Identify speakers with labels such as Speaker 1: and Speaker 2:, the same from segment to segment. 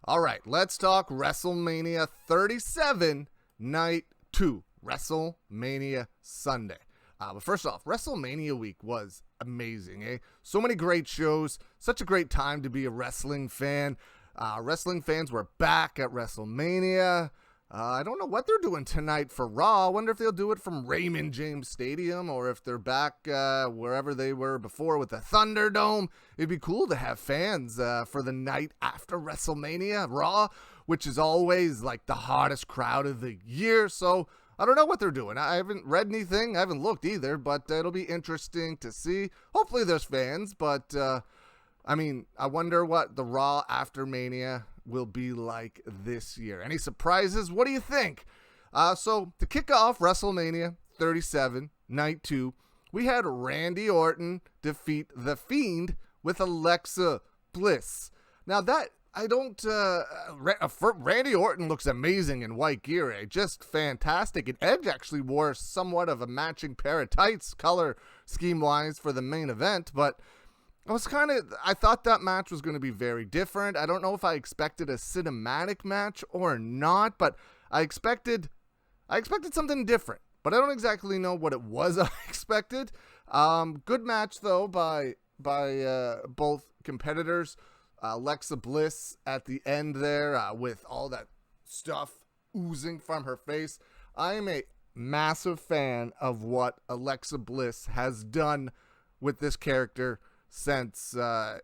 Speaker 1: All right, let's talk WrestleMania 37, Night 2, WrestleMania Sunday. But first off, WrestleMania week was amazing, eh? So many great shows, such a great time to be a wrestling fan. Wrestling fans were back at WrestleMania. I don't know what they're doing tonight for Raw. I wonder if they'll do it from Raymond James Stadium or if they're back wherever they were before with the Thunderdome. It'd be cool to have fans for the night after WrestleMania, Raw, which is always like the hottest crowd of the year. So I don't know what they're doing. I haven't read anything. I haven't looked either, but it'll be interesting to see. Hopefully there's fans, but I wonder what the Raw after Mania will be like this year. Any surprises? What do you think? So to kick off WrestleMania 37, Night 2, we had Randy Orton defeat The Fiend with Alexa Bliss. Now that, Randy Orton looks amazing in white gear, eh? Just fantastic. And Edge actually wore somewhat of a matching pair of tights, color scheme-wise, for the main event, but I thought that match was going to be very different. I don't know if I expected a cinematic match or not, but I expected something different. But I don't exactly know what it was I expected. Good match though by both competitors. Alexa Bliss at the end there with all that stuff oozing from her face. I am a massive fan of what Alexa Bliss has done with this character since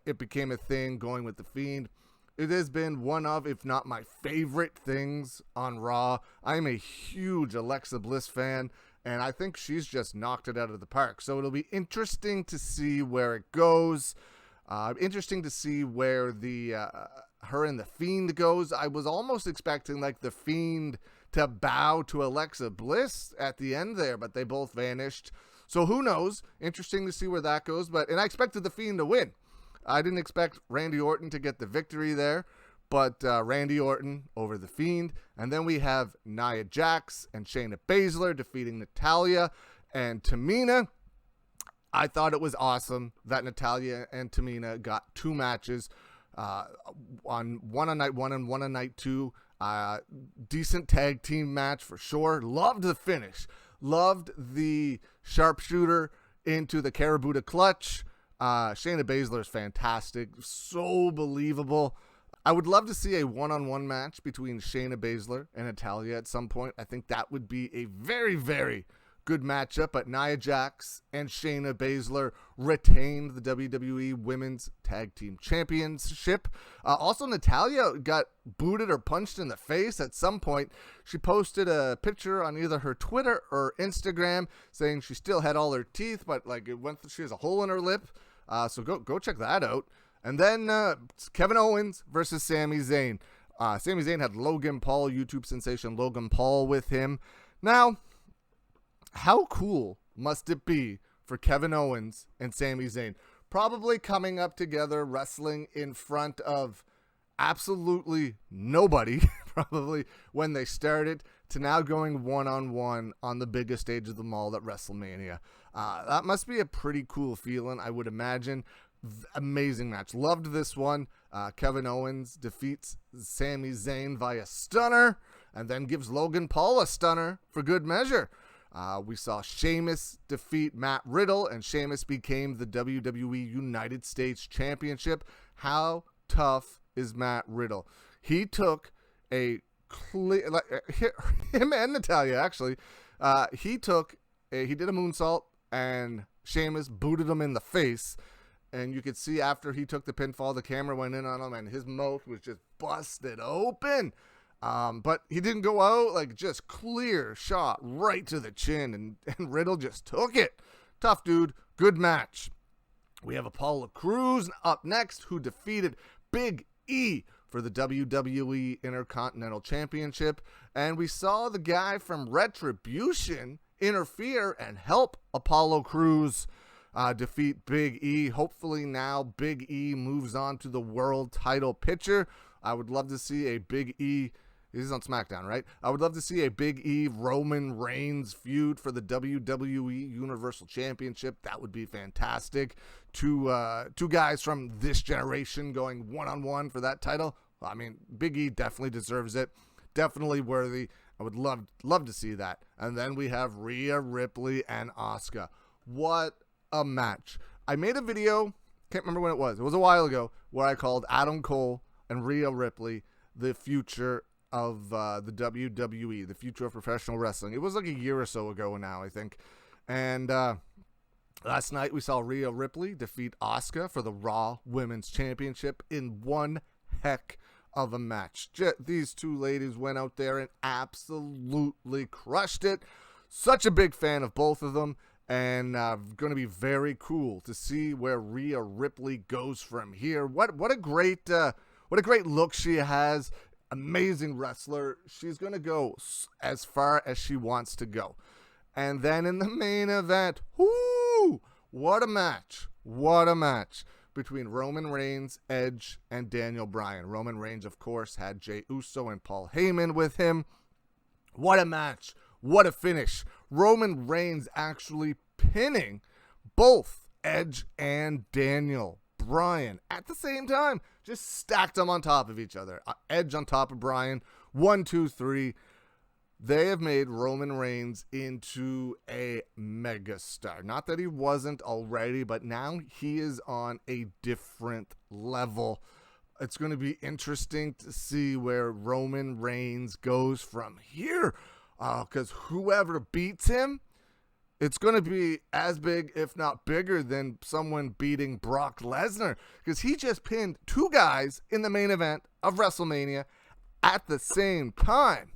Speaker 1: it became a thing going with The Fiend. It has been one of, if not my favorite things on Raw. I am a huge Alexa Bliss fan, and I think she's just knocked it out of the park. So it'll be interesting to see where it goes. Interesting to see where her and The Fiend goes. I was almost expecting like The Fiend to bow to Alexa Bliss at the end there, but they both vanished. So who knows? Interesting to see where that goes. And I expected The Fiend to win. I didn't expect Randy Orton to get the victory there, but Randy Orton over The Fiend. And then we have Nia Jax and Shayna Baszler defeating Natalya and Tamina. I thought it was awesome that Natalya and Tamina got two matches, one on night one and one on night two. Decent tag team match for sure. Loved the finish. Loved the sharpshooter into the Karabuta clutch. Shayna Baszler is fantastic. So believable. I would love to see a one-on-one match between Shayna Baszler and Natalya at some point. I think that would be a very, very good matchup, but Nia Jax and Shayna Baszler retained the WWE Women's Tag Team Championship. Also, Natalya got booted or punched in the face at some point. She posted a picture on either her Twitter or Instagram saying she still had all her teeth, but she has a hole in her lip. So go check that out. And then Kevin Owens versus Sami Zayn. Sami Zayn had Logan Paul, YouTube sensation Logan Paul, with him. Now, how cool must it be for Kevin Owens and Sami Zayn? Probably coming up together, wrestling in front of absolutely nobody, probably when they started, to now going one-on-one on the biggest stage of them all at WrestleMania. That must be a pretty cool feeling, I would imagine. Amazing match. Loved this one. Kevin Owens defeats Sami Zayn via stunner and then gives Logan Paul a stunner for good measure. We saw Sheamus defeat Matt Riddle, and Sheamus became the WWE United States Championship. How tough is Matt Riddle? He took him and Natalya, actually. He did a moonsault, and Sheamus booted him in the face. And you could see after he took the pinfall, the camera went in on him, and his mouth was just busted open. But he didn't go out, just clear shot right to the chin, and Riddle just took it. Tough dude, good match. We have Apollo Crews up next, who defeated Big E for the WWE Intercontinental Championship. And we saw the guy from Retribution interfere and help Apollo Crews defeat Big E. Hopefully now Big E moves on to the world title picture. I would love to see a Big E. This is on SmackDown, right? I would love to see a Big E Roman Reigns feud for the WWE Universal Championship. That would be fantastic. Two guys from this generation going one-on-one for that title I mean, Big E definitely deserves it. Definitely worthy. I would love to see that. And then we have Rhea Ripley and Asuka. What a match. I made a video, can't remember when it was a while ago, where I called Adam Cole and Rhea Ripley the future of the WWE, the future of professional wrestling. It was like a year or so ago now, I think. And last night we saw Rhea Ripley defeat Asuka for the Raw Women's Championship in one heck of a match. These two ladies went out there and absolutely crushed it. Such a big fan of both of them, and going to be very cool to see where Rhea Ripley goes from here. What a great look she has. Amazing wrestler. She's going to go as far as she wants to go. And then in the main event, whoo, what a match. What a match between Roman Reigns, Edge, and Daniel Bryan. Roman Reigns, of course, had Jey Uso and Paul Heyman with him. What a match. What a finish. Roman Reigns actually pinning both Edge and Daniel Bryan at the same time. Just stacked them on top of each other. Edge on top of Bryan. 1, 2, 3. They have made Roman Reigns into a megastar. Not that he wasn't already, but now he is on a different level. It's going to be interesting to see where Roman Reigns goes from here. Because whoever beats him, it's going to be as big, if not bigger, than someone beating Brock Lesnar. Because he just pinned two guys in the main event of WrestleMania at the same time.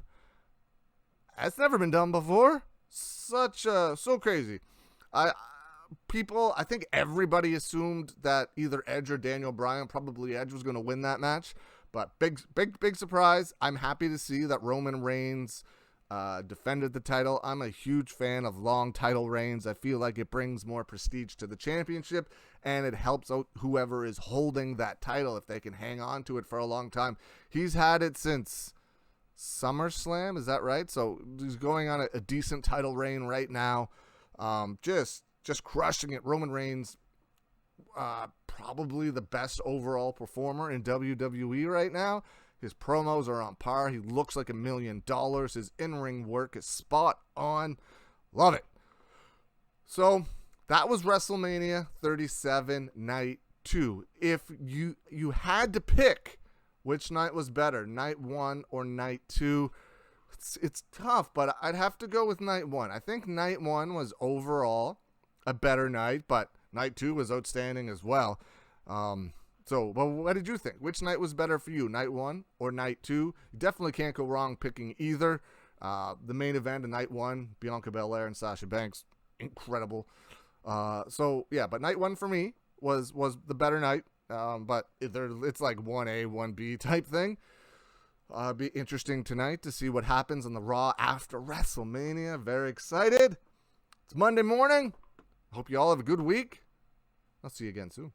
Speaker 1: That's never been done before. So crazy. I think everybody assumed that either Edge or Daniel Bryan, probably Edge, was going to win that match. But big surprise. I'm happy to see that Roman Reigns defended the title. I'm a huge fan of long title reigns. I feel like it brings more prestige to the championship, and it helps out whoever is holding that title if they can hang on to it for a long time. He's had it since SummerSlam, is that right? So he's going on a decent title reign right now. Just crushing it. Roman Reigns, probably the best overall performer in WWE right now. His promos are on par. He looks like $1 million. His in-ring work is spot on. Love it. So that was WrestleMania 37 Night 2. If you had to pick which night was better, night 1 or night 2, it's tough, but I'd have to go with night 1. I think night 1 was overall a better night, but night 2 was outstanding as well. Well, what did you think? Which night was better for you, night 1 or night 2? You definitely can't go wrong picking either. The main event of night 1, Bianca Belair and Sasha Banks, incredible. But night 1 for me was the better night. But it's like 1A, 1B type thing. Be interesting tonight to see what happens on the Raw after WrestleMania. Very excited. It's Monday morning. Hope you all have a good week. I'll see you again soon.